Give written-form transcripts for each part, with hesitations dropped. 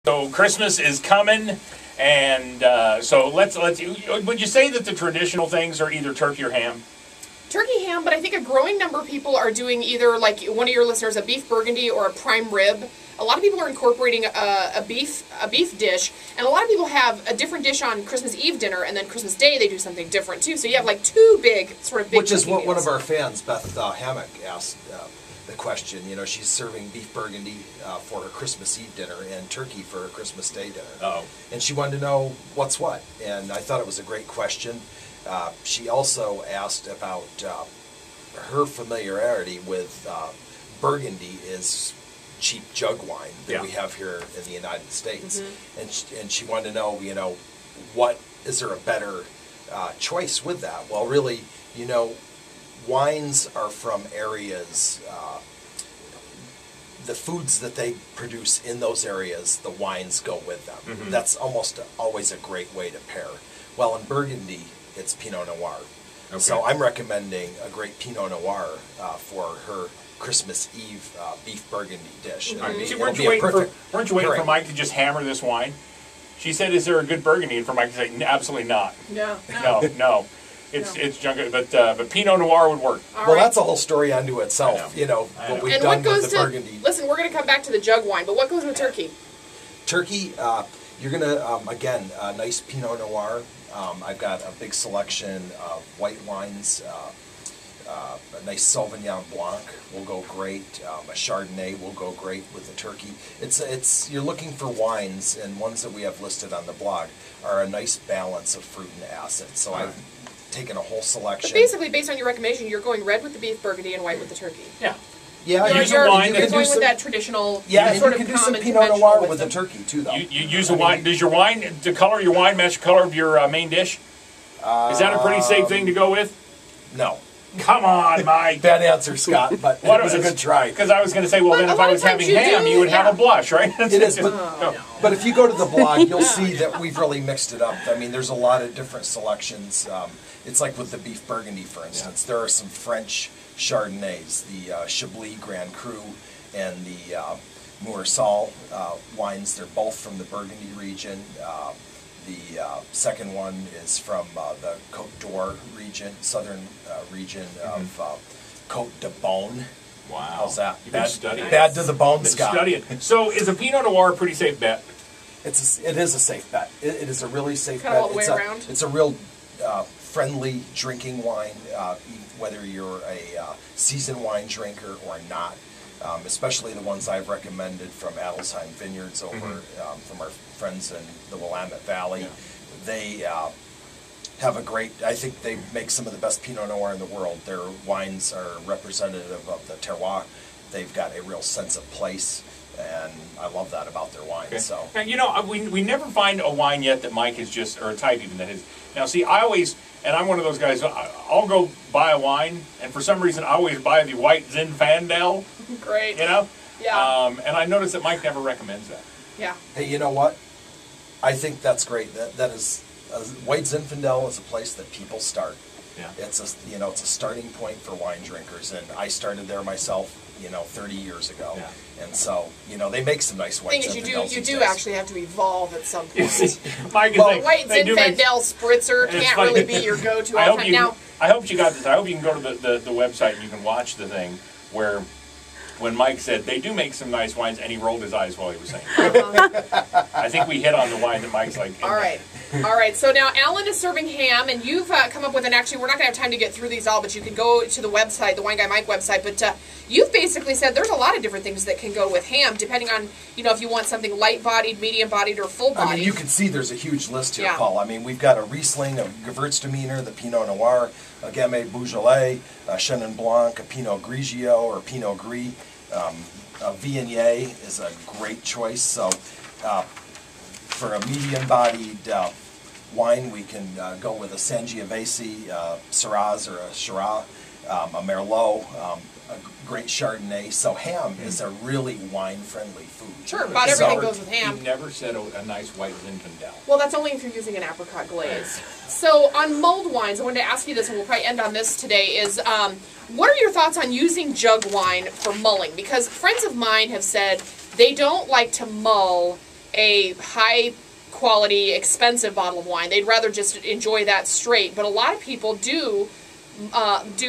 So Christmas is coming, and so let's. Would you say that the traditional things are either turkey or ham? Turkey, ham, but I think a growing number of people are doing either, like one of your listeners, a beef burgundy or a prime rib. A lot of people are incorporating a beef dish, and a lot of people have a different dish on Christmas Eve dinner, and then Christmas Day they do something different too. So you have like two big big. Which is what one of our fans, Beth Hammock, asked the question. You know, she's serving beef burgundy for her Christmas Eve dinner and turkey for her Christmas Day dinner. Oh. And she wanted to know what's what, and I thought it was a great question. She also asked about her familiarity with Burgundy is cheap jug wine that we have here in the United States, and she wanted to know, you know, what is there a better choice with that? Well, really, you know, wines are from areas. The foods that they produce in those areas, the wines go with them. That's almost always a great way to pair. Well, in Burgundy, it's Pinot Noir. Okay. So I'm recommending a great Pinot Noir for her Christmas Eve beef burgundy dish. Weren't you waiting for Mike to just hammer this wine? She said, "Is there a good Burgundy?" And for Mike to say, "Absolutely not." No. It's junk. But Pinot Noir would work. Well, that's a whole story unto itself. You know what we've done with the Burgundy. Listen, we're going to come back to the jug wine, but what goes with turkey? Turkey, you're going to again a nice Pinot Noir. I've got a big selection of white wines. A nice Sauvignon Blanc will go great. A Chardonnay will go great with the turkey. You're looking for wines, and ones that we have listed on the blog are a nice balance of fruit and acid. So I've taken a whole selection. But basically, based on your recommendation, you're going red with the beef burgundy and white with the turkey. Yeah. Yeah, you're going with that traditional sort of you can do some Pinot Noir with the turkey too, though. You use a wine. Does your wine, the color of your wine match the color of your main dish? Is that a pretty safe thing to go with? No. Come on, Mike. Bad answer, Scott, but it was a good try. Because I was going to say, well, then if I was having ham, you would have a blush, right? It is, but if you go to the blog, you'll see that we've really mixed it up. I mean, there's a lot of different selections. It's like with the beef burgundy, for instance. There are some French Chardonnays, the Chablis Grand Cru and the Moursal wines. They're both from the Burgundy region. The second one is from the Côte d'Or region, southern region of Côte de Beaune. Wow. How's that? Bad to the bone, Scott. Studying. So is a Pinot Noir a pretty safe bet? It is a safe bet. It is a really safe bet. Kind of all the way around? It's a real friendly drinking wine, whether you're a seasoned wine drinker or not. Especially the ones I've recommended from Adelsheim Vineyards over from our friends in the Willamette Valley. Yeah. They have a great, I think they make some of the best Pinot Noir in the world. Their wines are representative of the terroir. They've got a real sense of place, and I love that about their wines. Okay. So, now, you know, we never find a wine yet that Mike is just, or a type even that is. Now, see, I always, and I'm one of those guys, I'll go buy a wine, and for some reason I always buy the white Zinfandel. Great. You know? Yeah. And I noticed that Mike never recommends that. Yeah. Hey, you know what? I think that's great. That is, white Zinfandel is a place that people start. Yeah. It's a starting point for wine drinkers, and I started there myself, 30 years ago. Yeah. And so, they make some nice white Zinfandels. The thing is, you do actually have to evolve at some point. White Zinfandel spritzer can't really be your go-to all the time. Now, I hope you got this. I hope you can go to the website and you can watch the thing where when Mike said they do make some nice wines, and he rolled his eyes while he was saying it. I think we hit on the wine that Mike's like. All right. So now Alan is serving ham, and you've come up with actually, we're not going to have time to get through these all, but you can go to the website, the WineGuyMike website, but you've basically said there's a lot of different things that can go with ham, depending on, if you want something light-bodied, medium-bodied, or full-bodied. I mean, you can see there's a huge list here, Paul. I mean, we've got a Riesling, a Gewürztraminer, the Pinot Noir, a Gamay Beaujolais, a Chenin Blanc, a Pinot Grigio, or Pinot Gris. A Viognier is a great choice. So for a medium-bodied wine, we can go with a Sangiovese, Shiraz, or a Shiraz, a Merlot, a great Chardonnay. So ham is a really wine-friendly food. Sure, about everything goes with ham. You never said a nice white Zinfandel. Well, that's only if you're using an apricot glaze. So on mulled wines, I wanted to ask you this, and we'll probably end on this today, is what are your thoughts on using jug wine for mulling? Because friends of mine have said they don't like to mull a high quality, expensive bottle of wine. They'd rather just enjoy that straight. But a lot of people do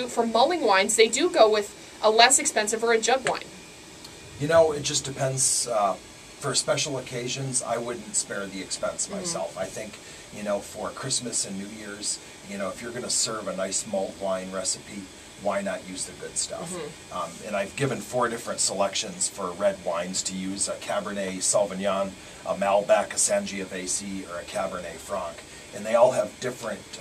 for mulling wines, they do go with a less expensive or a jug wine. You know, it just depends. For special occasions, I wouldn't spare the expense myself. I think, you know, for Christmas and New Year's, you know, if you're going to serve a nice mulled wine recipe, why not use the good stuff? And I've given 4 different selections for red wines to use: a Cabernet Sauvignon, a Malbec, a Sangiovese, or a Cabernet Franc. And they all have different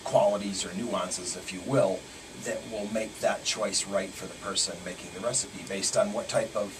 qualities or nuances, if you will, that will make that choice right for the person making the recipe based on what type of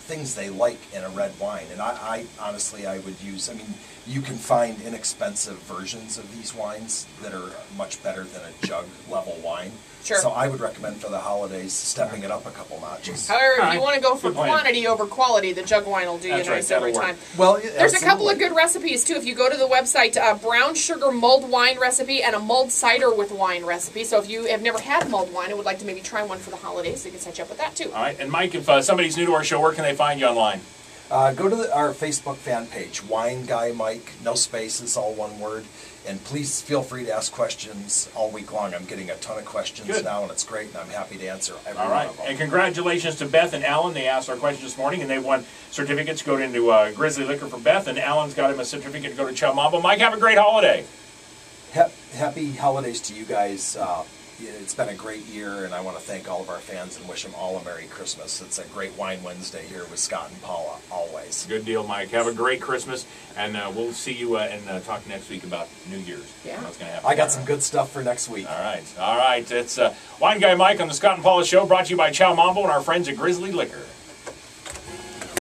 things they like in a red wine. And I honestly, I would use, I mean, you can find inexpensive versions of these wines that are much better than a jug level wine. Sure. So I would recommend for the holidays stepping it up a couple notches. However, if you want to go for quantity over quality, the jug wine will do you nice every time. Well, there's a couple of good recipes too. If you go to the website, brown sugar mulled wine recipe and a mulled cider with wine recipe. So if you have never had mulled wine and would like to maybe try one for the holidays, they can set you up with that too. All right. And Mike, if somebody's new to our show, where can they find you online? Go to our Facebook fan page, WineGuyMike, no spaces, all one word. And please feel free to ask questions all week long. I'm getting a ton of questions now, and it's great, and I'm happy to answer every one of them. And congratulations to Beth and Alan. They asked our questions this morning, and they won certificates to go into Grizzly Liquor for Beth, and Alan's got him a certificate to go to Chow Mambo. Mike, have a great holiday. Happy holidays to you guys. It's been a great year, and I want to thank all of our fans and wish them all a Merry Christmas. It's a great Wine Wednesday here with Scott and Paula, always. Good deal, Mike. Have a great Christmas, and we'll see you and talk next week about New Year's. Yeah. What's going to happen. I got some good stuff for next week. All right. All right. It's Wine Guy Mike on the Scott and Paula Show, brought to you by Chow Mambo and our friends at Grizzly Liquor.